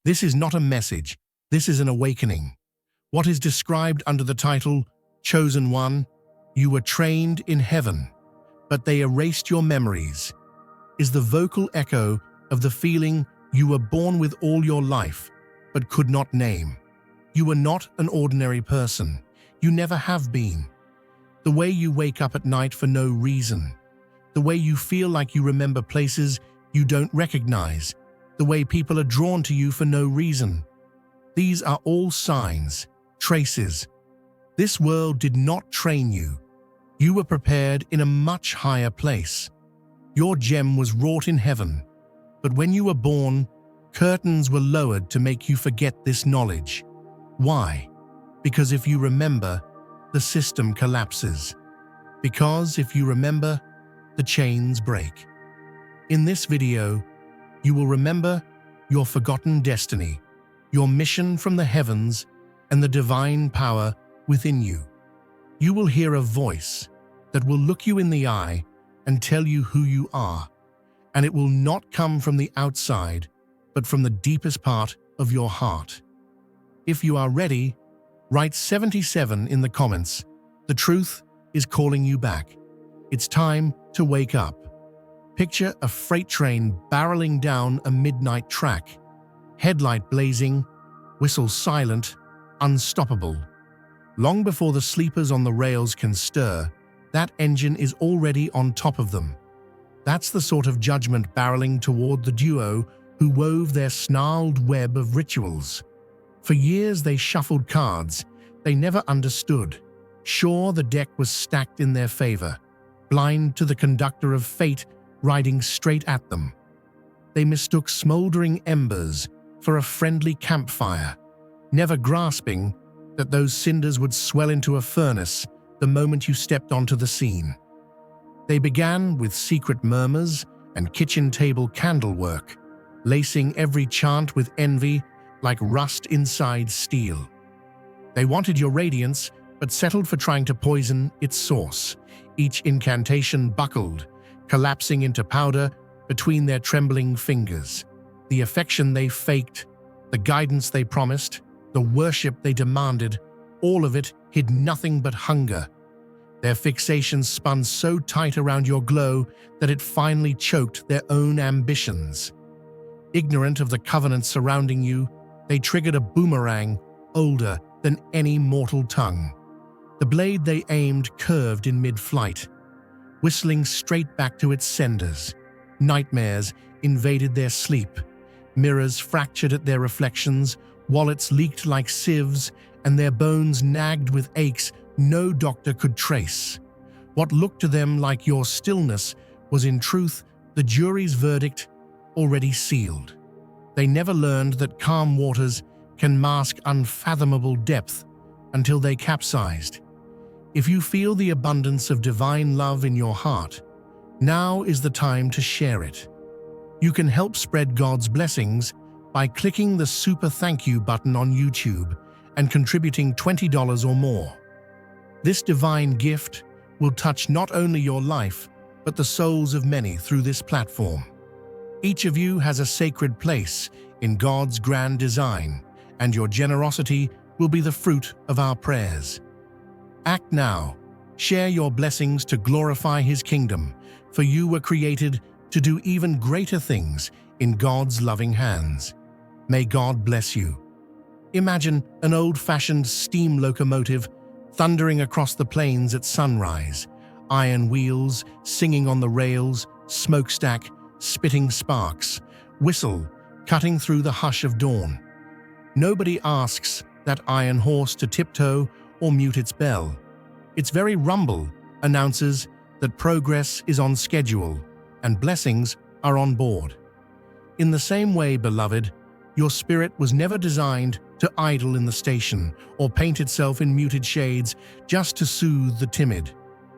This is not a message, this is an awakening. What is described under the title, Chosen One, you were trained in heaven, but they erased your memories, is the vocal echo of the feeling you were born with all your life, but could not name. You were not an ordinary person. You never have been. The way you wake up at night for no reason. The way you feel like you remember places you don't recognize. The way people are drawn to you for no reason. These are all signs, traces. This world did not train you. You were prepared in a much higher place. Your gem was wrought in heaven. But when you were born, curtains were lowered to make you forget this knowledge. Why? Because if you remember, the system collapses. Because if you remember, the chains break. In this video, you will remember your forgotten destiny, your mission from the heavens, and the divine power within you. You will hear a voice that will look you in the eye and tell you who you are, and it will not come from the outside, but from the deepest part of your heart. If you are ready, write 77 in the comments. The truth is calling you back. It's time to wake up. Picture a freight train barreling down a midnight track, headlight blazing, whistle silent, unstoppable. Long before the sleepers on the rails can stir, that engine is already on top of them. That's the sort of judgment barreling toward the duo who wove their snarled web of rituals. For years they shuffled cards they never understood. Sure, the deck was stacked in their favor, blind to the conductor of fate riding straight at them. They mistook smoldering embers for a friendly campfire, never grasping that those cinders would swell into a furnace the moment you stepped onto the scene. They began with secret murmurs and kitchen table candlework, lacing every chant with envy like rust inside steel. They wanted your radiance, but settled for trying to poison its source. Each incantation buckled, collapsing into powder between their trembling fingers. The affection they faked, the guidance they promised, the worship they demanded, all of it hid nothing but hunger. Their fixations spun so tight around your glow that it finally choked their own ambitions. Ignorant of the covenants surrounding you, they triggered a boomerang older than any mortal tongue. The blade they aimed curved in mid-flight, whistling straight back to its senders. Nightmares invaded their sleep, mirrors fractured at their reflections, wallets leaked like sieves, and their bones nagged with aches no doctor could trace. What looked to them like your stillness was in truth the jury's verdict already sealed. They never learned that calm waters can mask unfathomable depth until they capsized. If you feel the abundance of divine love in your heart, now is the time to share it. You can help spread God's blessings by clicking the Super Thank You button on YouTube and contributing $20 or more. This divine gift will touch not only your life, but the souls of many through this platform. Each of you has a sacred place in God's grand design, and your generosity will be the fruit of our prayers. Act now. Share your blessings to glorify His kingdom, for you were created to do even greater things in God's loving hands. May God bless you. Imagine an old-fashioned steam locomotive thundering across the plains at sunrise, iron wheels singing on the rails, smokestack spitting sparks, whistle cutting through the hush of dawn. Nobody asks that iron horse to tiptoe or mute its bell. Its very rumble announces that progress is on schedule and blessings are on board. In the same way, beloved, your spirit was never designed to idle in the station or paint itself in muted shades just to soothe the timid.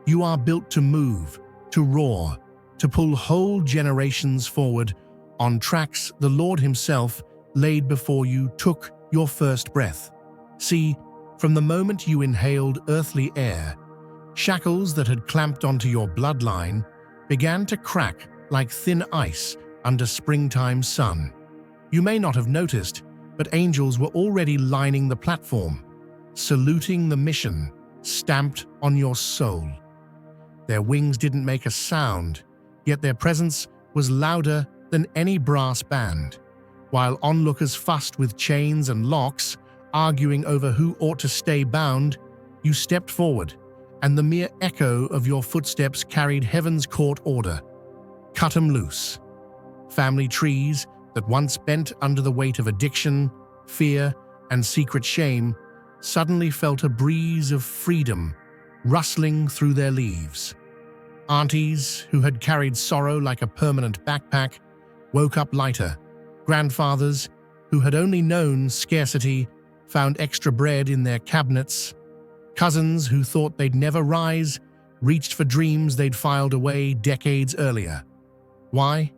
You are built to move, to roar, to pull whole generations forward on tracks the Lord Himself laid before you took your first breath. See, from the moment you inhaled earthly air, shackles that had clamped onto your bloodline began to crack like thin ice under springtime sun. You may not have noticed, but angels were already lining the platform, saluting the mission stamped on your soul. Their wings didn't make a sound, yet their presence was louder than any brass band. While onlookers fussed with chains and locks, arguing over who ought to stay bound, you stepped forward, and the mere echo of your footsteps carried heaven's court order. Cut 'em loose. Family trees that once bent under the weight of addiction, fear, and secret shame suddenly felt a breeze of freedom rustling through their leaves. Aunties, who had carried sorrow like a permanent backpack, woke up lighter. Grandfathers, who had only known scarcity, found extra bread in their cabinets. Cousins, who thought they'd never rise, reached for dreams they'd filed away decades earlier. Why?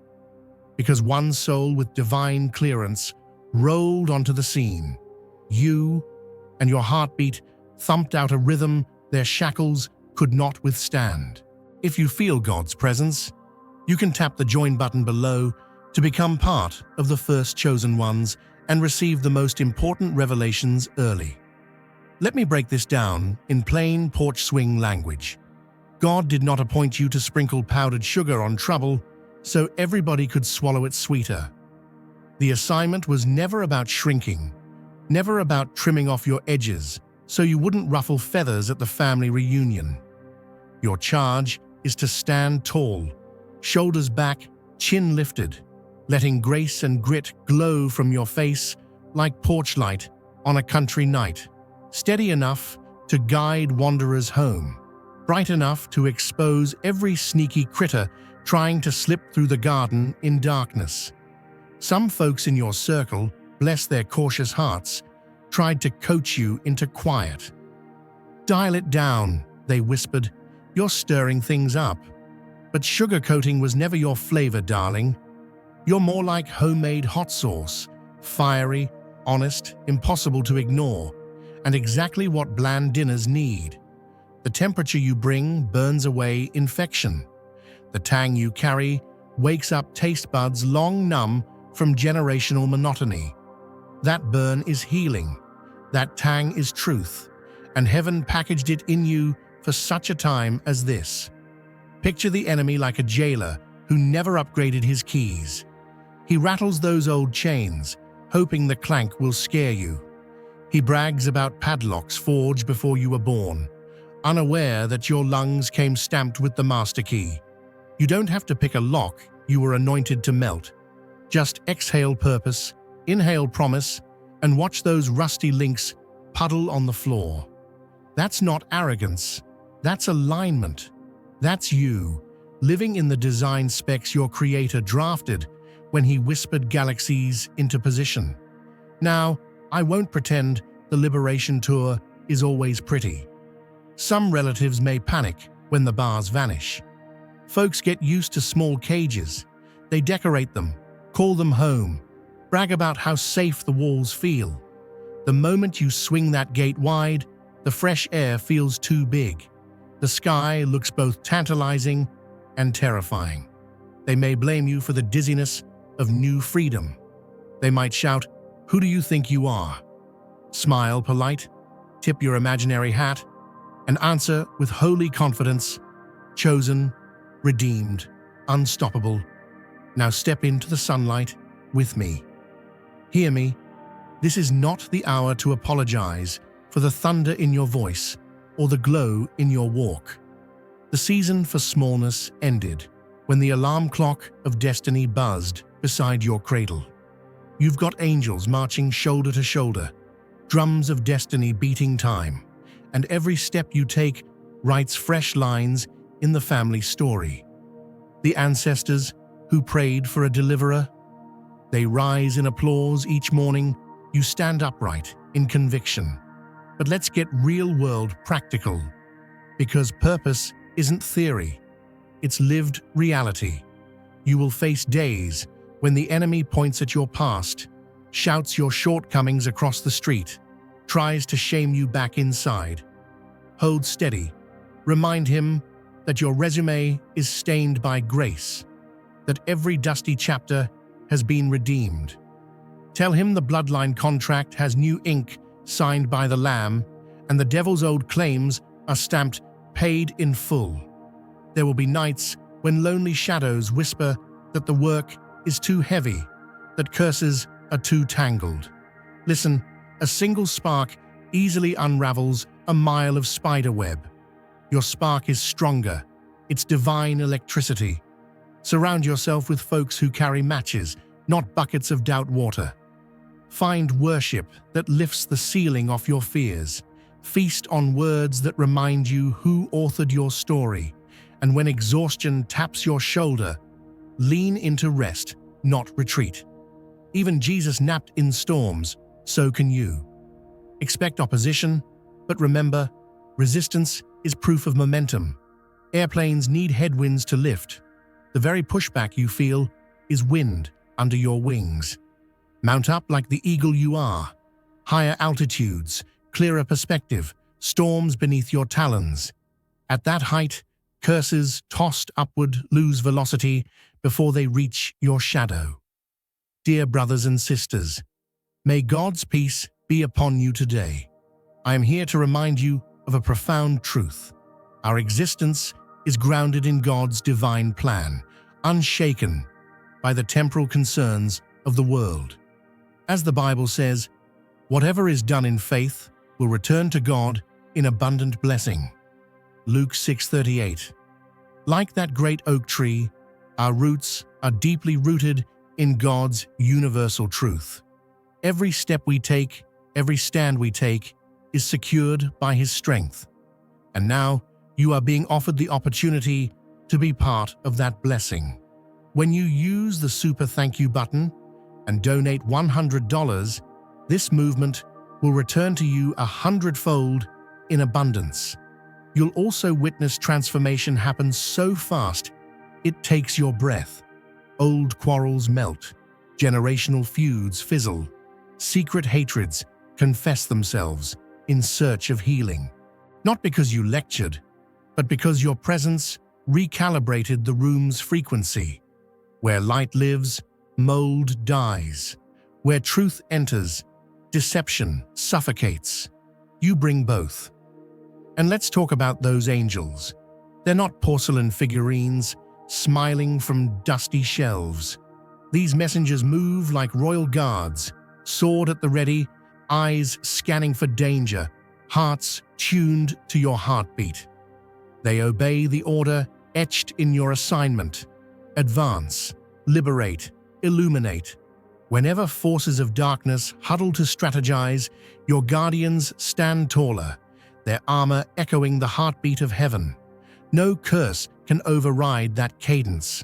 Because one soul with divine clearance rolled onto the scene. You and your heartbeat thumped out a rhythm their shackles could not withstand. If you feel God's presence, you can tap the join button below to become part of the first chosen ones and receive the most important revelations early. Let me break this down in plain porch swing language. God did not appoint you to sprinkle powdered sugar on trouble so everybody could swallow it sweeter. The assignment was never about shrinking, never about trimming off your edges so you wouldn't ruffle feathers at the family reunion. Your charge is to stand tall, shoulders back, chin lifted, letting grace and grit glow from your face like porch light on a country night, steady enough to guide wanderers home, bright enough to expose every sneaky critter trying to slip through the garden in darkness. Some folks in your circle, bless their cautious hearts, tried to coach you into quiet. "Dial it down," they whispered. "You're stirring things up." But sugarcoating was never your flavor, darling. You're more like homemade hot sauce, fiery, honest, impossible to ignore, and exactly what bland dinners need. The temperature you bring burns away infection. The tang you carry wakes up taste buds long numb from generational monotony. That burn is healing. That tang is truth. And heaven packaged it in you for such a time as this. Picture the enemy like a jailer who never upgraded his keys. He rattles those old chains, hoping the clank will scare you. He brags about padlocks forged before you were born, unaware that your lungs came stamped with the master key. You don't have to pick a lock you were anointed to melt. Just exhale purpose, inhale promise, and watch those rusty links puddle on the floor. That's not arrogance. That's alignment. That's you, living in the design specs your creator drafted when he whispered galaxies into position. Now, I won't pretend the liberation tour is always pretty. Some relatives may panic when the bars vanish. Folks get used to small cages. They decorate them, call them home, brag about how safe the walls feel. The moment you swing that gate wide, the fresh air feels too big. The sky looks both tantalizing and terrifying. They may blame you for the dizziness of new freedom. They might shout, "Who do you think you are?" Smile polite, tip your imaginary hat, and answer with holy confidence, "Chosen, redeemed, unstoppable. Now step into the sunlight with me." Hear me, this is not the hour to apologize for the thunder in your voice or the glow in your walk. The season for smallness ended when the alarm clock of destiny buzzed beside your cradle. You've got angels marching shoulder to shoulder, drums of destiny beating time, and every step you take writes fresh lines in the family story. The ancestors who prayed for a deliverer, they rise in applause each morning. You stand upright in conviction. But let's get real-world practical, because purpose isn't theory, it's lived reality. You will face days when the enemy points at your past, shouts your shortcomings across the street, tries to shame you back inside. Hold steady. Remind him that your resume is stained by grace, that every dusty chapter has been redeemed. Tell him the bloodline contract has new ink signed by the Lamb, and the devil's old claims are stamped paid in full. There will be nights when lonely shadows whisper that the work is too heavy, that curses are too tangled. Listen, a single spark easily unravels a mile of spider web. Your spark is stronger. It's divine electricity. Surround yourself with folks who carry matches, not buckets of doubt water. Find worship that lifts the ceiling off your fears. Feast on words that remind you who authored your story. And when exhaustion taps your shoulder, lean into rest, not retreat. Even Jesus napped in storms, so can you. Expect opposition, but remember, resistance is proof of momentum. Airplanes need headwinds to lift. The very pushback you feel is wind under your wings. Mount up like the eagle you are. Higher altitudes, clearer perspective, storms beneath your talons. At that height, curses tossed upward lose velocity before they reach your shadow. Dear brothers and sisters, may God's peace be upon you today. I am here to remind you of a profound truth. Our existence is grounded in God's divine plan, unshaken by the temporal concerns of the world. As the Bible says, whatever is done in faith will return to God in abundant blessing. Luke 6:38. Like that great oak tree, our roots are deeply rooted in God's universal truth. Every step we take, every stand we take, is secured by His strength. And now you are being offered the opportunity to be part of that blessing. When you use the super thank you button and donate $100, this movement will return to you 100-fold in abundance. You'll also witness transformation happen so fast, it takes your breath. Old quarrels melt, generational feuds fizzle, secret hatreds confess themselves in search of healing. Not because you lectured, but because your presence recalibrated the room's frequency. Where light lives, mold dies. Where truth enters, deception suffocates. You bring both. And let's talk about those angels. They're not porcelain figurines, smiling from dusty shelves. These messengers move like royal guards, sword at the ready, eyes scanning for danger, hearts tuned to your heartbeat. They obey the order etched in your assignment. Advance, liberate, illuminate. Whenever forces of darkness huddle to strategize, your guardians stand taller, their armor echoing the heartbeat of heaven. No curse can override that cadence.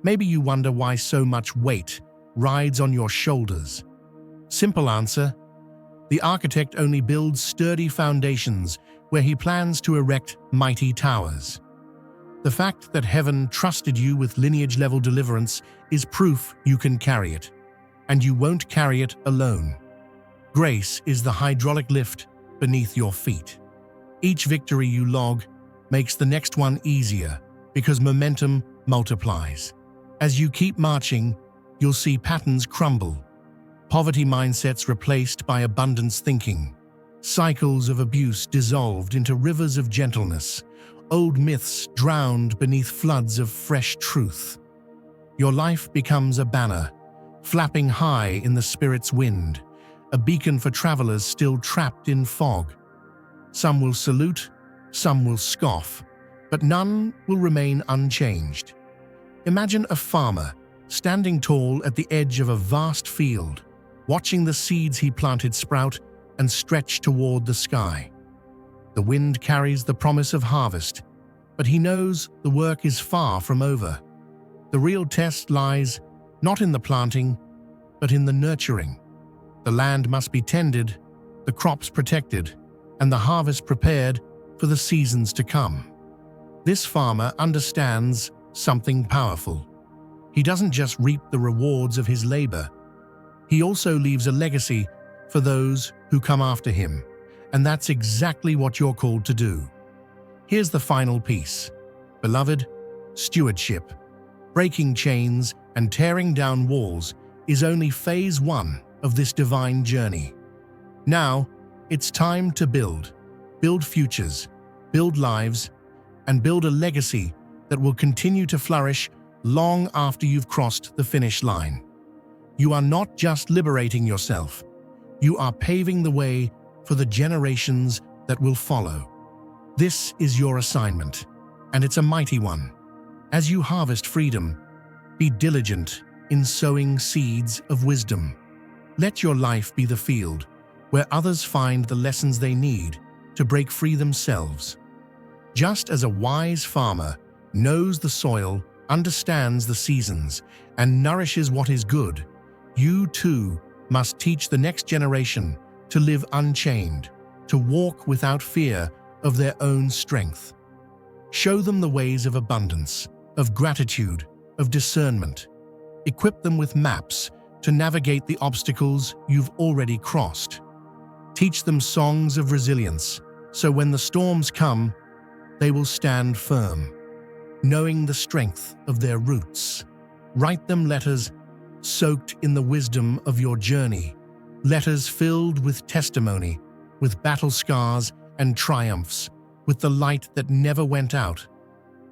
Maybe you wonder why so much weight rides on your shoulders. Simple answer: the architect only builds sturdy foundations where he plans to erect mighty towers. The fact that heaven trusted you with lineage-level deliverance is proof you can carry it, and you won't carry it alone. Grace is the hydraulic lift beneath your feet. Each victory you log makes the next one easier because momentum multiplies. As you keep marching, you'll see patterns crumble, poverty mindsets replaced by abundance thinking, cycles of abuse dissolved into rivers of gentleness, old myths drowned beneath floods of fresh truth. Your life becomes a banner, flapping high in the spirit's wind, a beacon for travelers still trapped in fog. Some will salute, some will scoff, but none will remain unchanged. Imagine a farmer standing tall at the edge of a vast field, watching the seeds he planted sprout and stretch toward the sky. The wind carries the promise of harvest, but he knows the work is far from over. The real test lies not in the planting, but in the nurturing. The land must be tended, the crops protected, and the harvest prepared for the seasons to come. This farmer understands something powerful. He doesn't just reap the rewards of his labor. He also leaves a legacy for those who come after him, and that's exactly what you're called to do. Here's the final piece. Beloved, stewardship. Breaking chains and tearing down walls is only phase 1. of this divine journey. Now, it's time to build futures, build lives, and build a legacy that will continue to flourish long after you've crossed the finish line. You are not just liberating yourself, you are paving the way for the generations that will follow. This is your assignment, and it's a mighty one. As you harvest freedom, be diligent in sowing seeds of wisdom. Let your life be the field where others find the lessons they need to break free themselves. Just as a wise farmer knows the soil, understands the seasons, and nourishes what is good, you too must teach the next generation to live unchained, to walk without fear of their own strength. Show them the ways of abundance, of gratitude, of discernment. Equip them with maps to navigate the obstacles you've already crossed. Teach them songs of resilience, so when the storms come, they will stand firm, knowing the strength of their roots. Write them letters soaked in the wisdom of your journey, letters filled with testimony, with battle scars and triumphs, with the light that never went out,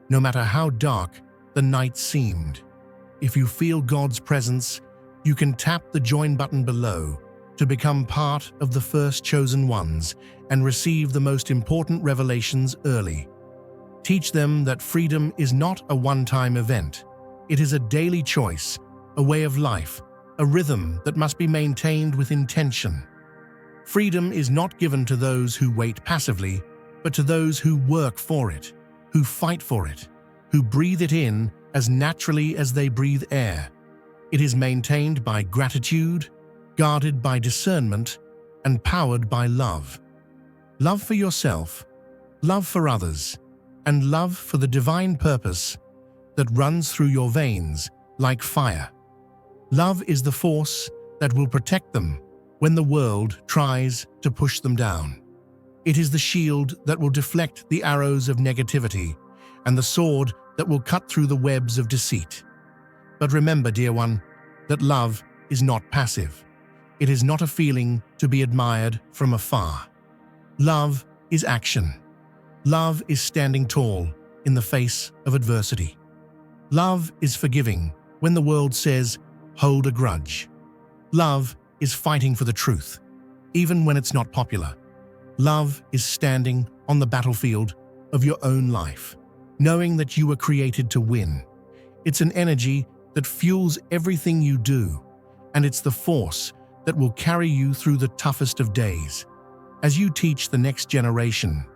no matter how dark the night seemed. If you feel God's presence, you can tap the join button below to become part of the first chosen ones and receive the most important revelations early. Teach them that freedom is not a one-time event. It is a daily choice, a way of life, a rhythm that must be maintained with intention. Freedom is not given to those who wait passively, but to those who work for it, who fight for it, who breathe it in as naturally as they breathe air. It is maintained by gratitude, guarded by discernment, and powered by love. Love for yourself, love for others, and love for the divine purpose that runs through your veins like fire. Love is the force that will protect them when the world tries to push them down. It is the shield that will deflect the arrows of negativity and the sword that will cut through the webs of deceit. But remember, dear one, that love is not passive. It is not a feeling to be admired from afar. Love is action. Love is standing tall in the face of adversity. Love is forgiving when the world says, hold a grudge. Love is fighting for the truth, even when it's not popular. Love is standing on the battlefield of your own life, knowing that you were created to win. It's an energy that fuels everything you do, and it's the force that will carry you through the toughest of days. As you teach the next generation,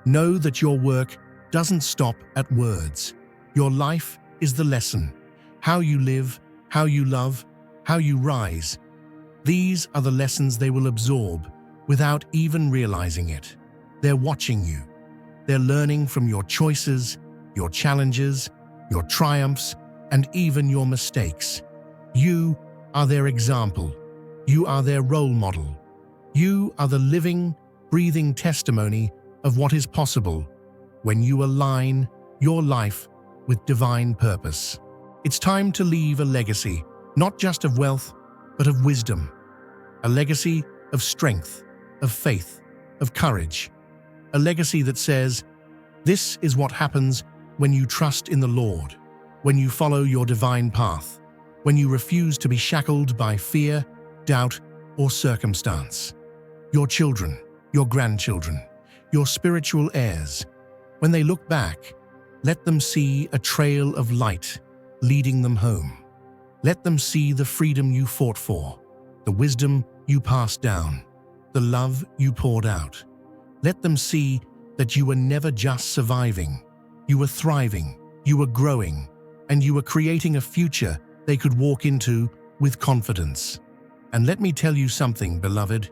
know that your work doesn't stop at words. Your life is the lesson. How you live, how you love, how you rise. These are the lessons they will absorb without even realizing it. They're watching you. They're learning from your choices, your challenges, your triumphs, and even your mistakes. You are their example. You are their role model. You are the living, breathing testimony of what is possible when you align your life with divine purpose. It's time to leave a legacy, not just of wealth, but of wisdom. A legacy of strength, of faith, of courage. A legacy that says, this is what happens when you trust in the Lord, when you follow your divine path, when you refuse to be shackled by fear, doubt, or circumstance. Your children, your grandchildren, your spiritual heirs, when they look back, let them see a trail of light leading them home. Let them see the freedom you fought for, the wisdom you passed down, the love you poured out. Let them see that you were never just surviving. You were thriving, you were growing, and you were creating a future they could walk into with confidence. And let me tell you something, beloved.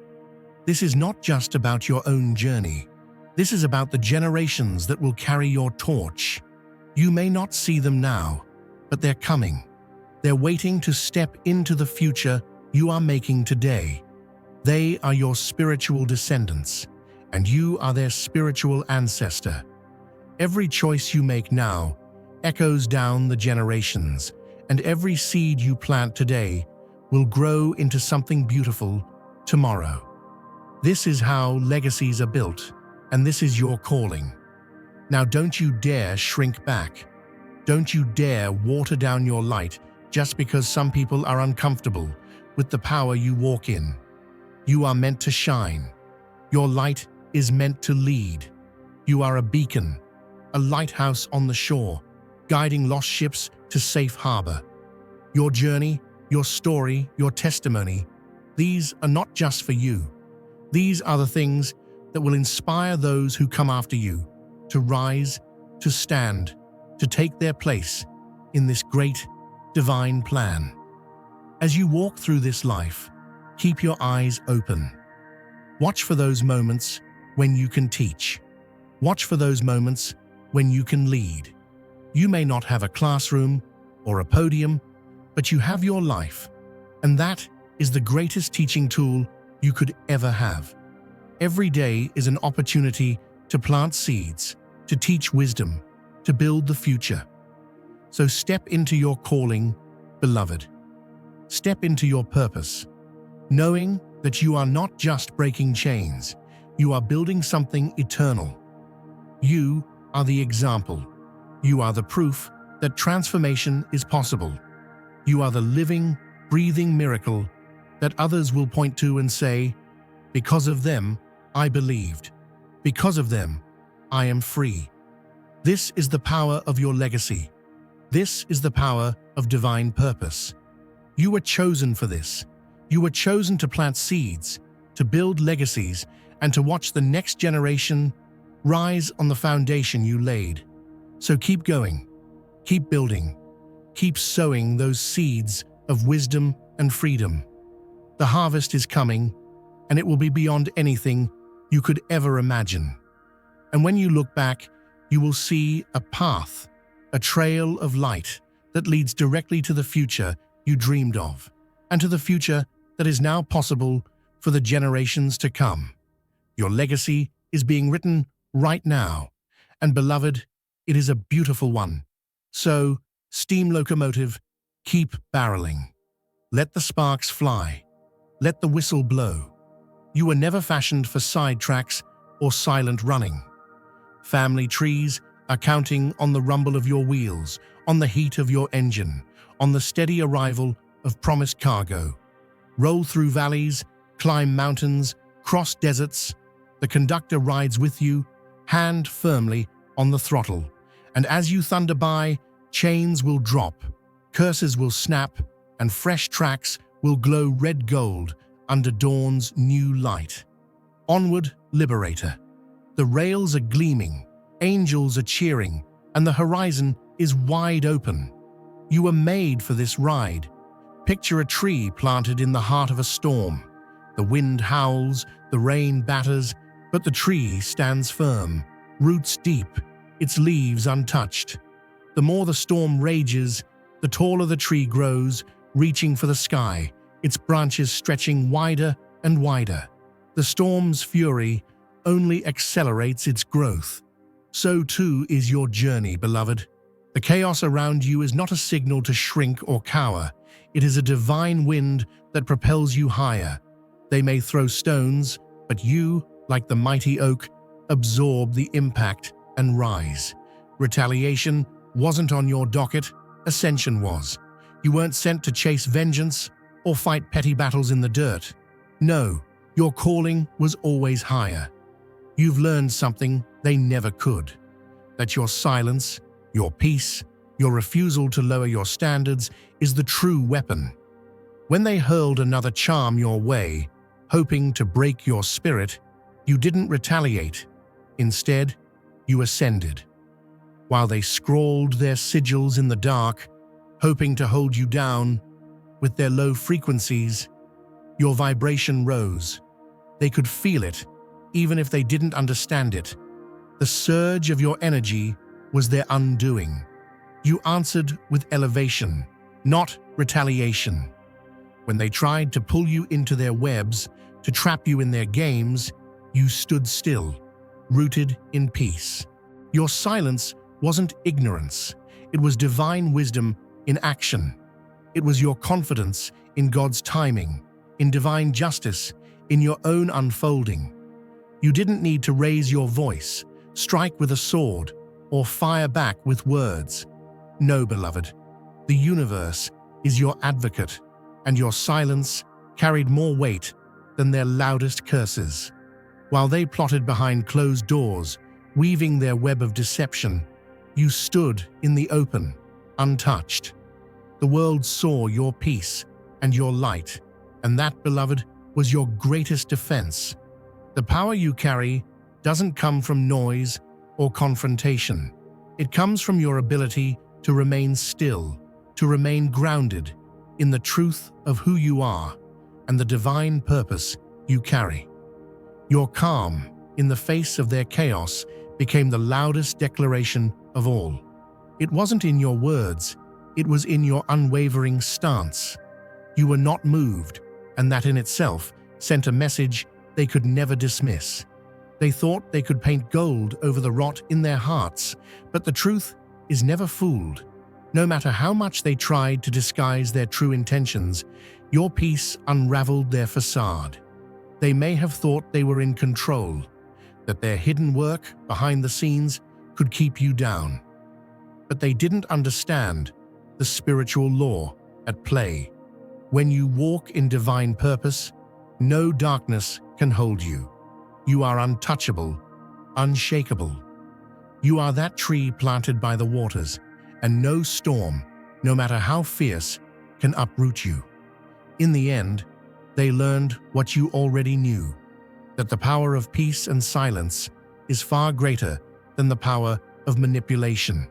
This is not just about your own journey. This is about the generations that will carry your torch. You may not see them now, but they're coming. They're waiting to step into the future you are making today. They are your spiritual descendants, and you are their spiritual ancestor. Every choice you make now echoes down the generations, and every seed you plant today will grow into something beautiful tomorrow. This is how legacies are built, and this is your calling. Now don't you dare shrink back. Don't you dare water down your light just because some people are uncomfortable with the power you walk in. You are meant to shine. Your light is meant to lead. You are a beacon, a lighthouse on the shore, guiding lost ships to safe harbor. Your journey, your story, your testimony, these are not just for you. These are the things that will inspire those who come after you to rise, to stand, to take their place in this great divine plan. As you walk through this life, keep your eyes open. Watch for those moments when you can teach. Watch for those moments when you can lead. You may not have a classroom or a podium, but you have your life, and that is the greatest teaching tool you could ever have. Every day is an opportunity to plant seeds, to teach wisdom, to build the future. So step into your calling, beloved. Step into your purpose, knowing that you are not just breaking chains, you are building something eternal. You are the example. You are the proof that transformation is possible. You are the living, breathing miracle that others will point to and say, "Because of them, I believed. Because of them, I am free." This is the power of your legacy. This is the power of divine purpose. You were chosen for this. You were chosen to plant seeds, to build legacies, and to watch the next generation rise on the foundation you laid. So keep going, keep building, keep sowing those seeds of wisdom and freedom. The harvest is coming, and it will be beyond anything you could ever imagine. And when you look back, you will see a path, a trail of light that leads directly to the future you dreamed of, and to the future that is now possible for the generations to come. Your legacy is being written right now, and beloved, it is a beautiful one. So, steam locomotive, keep barreling. Let the sparks fly. Let the whistle blow. You were never fashioned for sidetracks or silent running. Family trees are counting on the rumble of your wheels, on the heat of your engine, on the steady arrival of promised cargo. Roll through valleys, climb mountains, cross deserts. The conductor rides with you, hand firmly on the throttle. And as you thunder by, chains will drop, curses will snap, and fresh tracks will glow red gold under dawn's new light. Onward, liberator. The rails are gleaming, angels are cheering, and the horizon is wide open. You were made for this ride. Picture a tree planted in the heart of a storm. The wind howls, the rain batters, but the tree stands firm, roots deep, its leaves untouched. The more the storm rages, the taller the tree grows, reaching for the sky, its branches stretching wider and wider. The storm's fury only accelerates its growth. So too is your journey, beloved. The chaos around you is not a signal to shrink or cower. It is a divine wind that propels you higher. They may throw stones, but you, like the mighty oak, absorb the impact and rise. Retaliation wasn't on your docket, ascension was. You weren't sent to chase vengeance or fight petty battles in the dirt. No, your calling was always higher. You've learned something they never could. That your silence, your peace, your refusal to lower your standards is the true weapon. When they hurled another charm your way, hoping to break your spirit, you didn't retaliate. Instead, you ascended. While they scrawled their sigils in the dark, hoping to hold you down with their low frequencies, your vibration rose. They could feel it, even if they didn't understand it. The surge of your energy was their undoing. You answered with elevation, not retaliation. When they tried to pull you into their webs, to trap you in their games, you stood still, rooted in peace. Your silence wasn't ignorance. It was divine wisdom in action. It was your confidence in God's timing, in divine justice, in your own unfolding. You didn't need to raise your voice, strike with a sword, or fire back with words. No, beloved, the universe is your advocate, and your silence carried more weight than their loudest curses. While they plotted behind closed doors, weaving their web of deception, you stood in the open, untouched. The world saw your peace and your light, and that, beloved, was your greatest defense. The power you carry doesn't come from noise or confrontation. It comes from your ability to remain still, to remain grounded in the truth of who you are and the divine purpose you carry. Your calm in the face of their chaos became the loudest declaration of all. It wasn't in your words, it was in your unwavering stance. You were not moved, and that in itself sent a message they could never dismiss. They thought they could paint gold over the rot in their hearts, but the truth is never fooled. No matter how much they tried to disguise their true intentions, your peace unraveled their facade. They may have thought they were in control, that their hidden work behind the scenes could keep you down. But they didn't understand the spiritual law at play. When you walk in divine purpose, no darkness can hold you. You are untouchable, unshakable. You are that tree planted by the waters, and no storm, no matter how fierce, can uproot you. In the end, they learned what you already knew, that the power of peace and silence is far greater than the power of manipulation.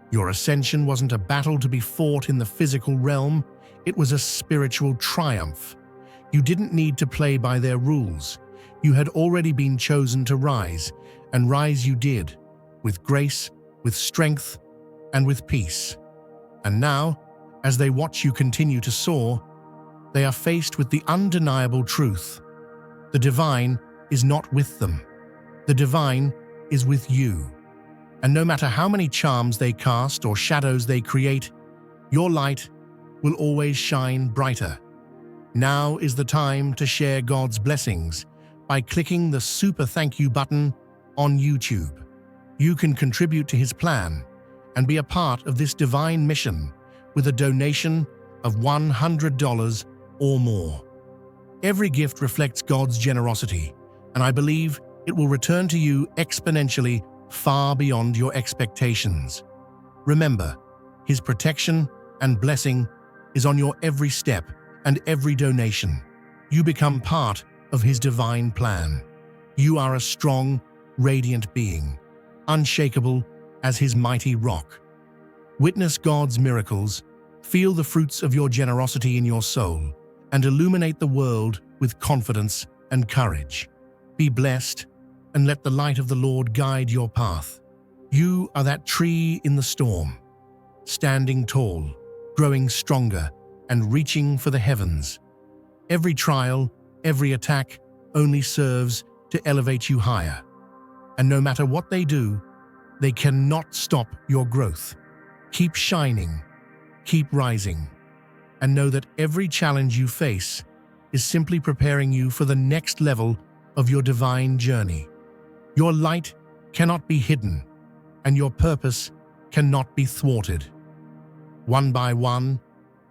Your ascension wasn't a battle to be fought in the physical realm, it was a spiritual triumph. You didn't need to play by their rules. You had already been chosen to rise, and rise you did, with grace, with strength, and with peace. And now, as they watch you continue to soar, they are faced with the undeniable truth. The divine is not with them. The divine is with you. And no matter how many charms they cast or shadows they create, your light will always shine brighter. Now is the time to share God's blessings by clicking the super thank you button on YouTube. You can contribute to His plan and be a part of this divine mission with a donation of $100 or more. Every gift reflects God's generosity, and I believe it will return to you exponentially far beyond your expectations. Remember, His protection and blessing is on your every step and every donation. You become part of His divine plan. You are a strong, radiant being, unshakable as His mighty rock. Witness God's miracles, feel the fruits of your generosity in your soul, and illuminate the world with confidence and courage. Be blessed, and let the light of the Lord guide your path. You are that tree in the storm, standing tall, growing stronger, and reaching for the heavens. Every trial, every attack only serves to elevate you higher. And no matter what they do, they cannot stop your growth. Keep shining, keep rising, and know that every challenge you face is simply preparing you for the next level of your divine journey. Your light cannot be hidden, and your purpose cannot be thwarted. One by one,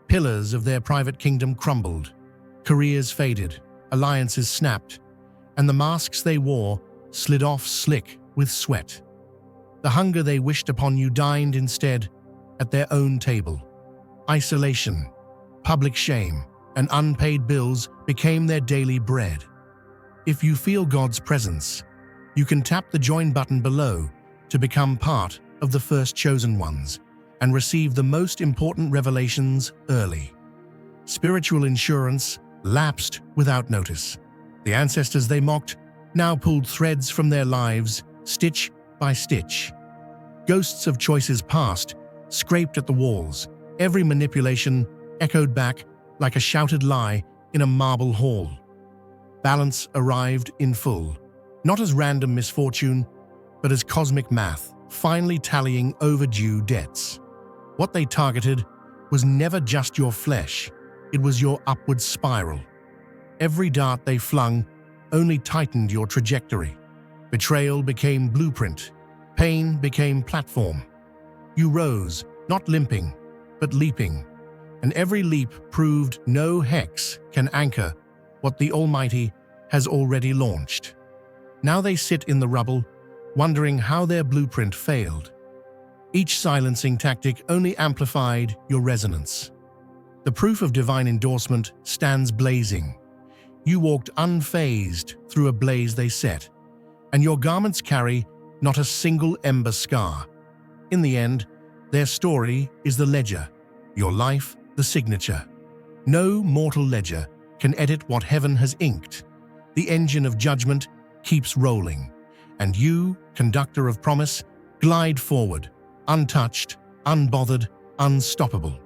pillars of their private kingdom crumbled, careers faded, alliances snapped, and the masks they wore slid off slick with sweat. The hunger they wished upon you dined instead at their own table. Isolation, public shame, and unpaid bills became their daily bread. If you feel God's presence, you can tap the join button below to become part of the first chosen ones and receive the most important revelations early. Spiritual insurance lapsed without notice. The ancestors they mocked now pulled threads from their lives, stitch by stitch. Ghosts of choices past scraped at the walls. Every manipulation echoed back like a shouted lie in a marble hall. Balance arrived in full, not as random misfortune, but as cosmic math, finally tallying overdue debts. What they targeted was never just your flesh, it was your upward spiral. Every dart they flung only tightened your trajectory. Betrayal became blueprint, pain became platform. You rose, not limping, but leaping, and every leap proved no hex can anchor what the Almighty has already launched. Now they sit in the rubble, wondering how their blueprint failed. Each silencing tactic only amplified your resonance. The proof of divine endorsement stands blazing. You walked unfazed through a blaze they set, and your garments carry not a single ember scar. In the end, their story is the ledger, your life the signature. No mortal ledger can edit what heaven has inked. The engine of judgment keeps rolling, and you, conductor of promise, glide forward, untouched, unbothered, unstoppable.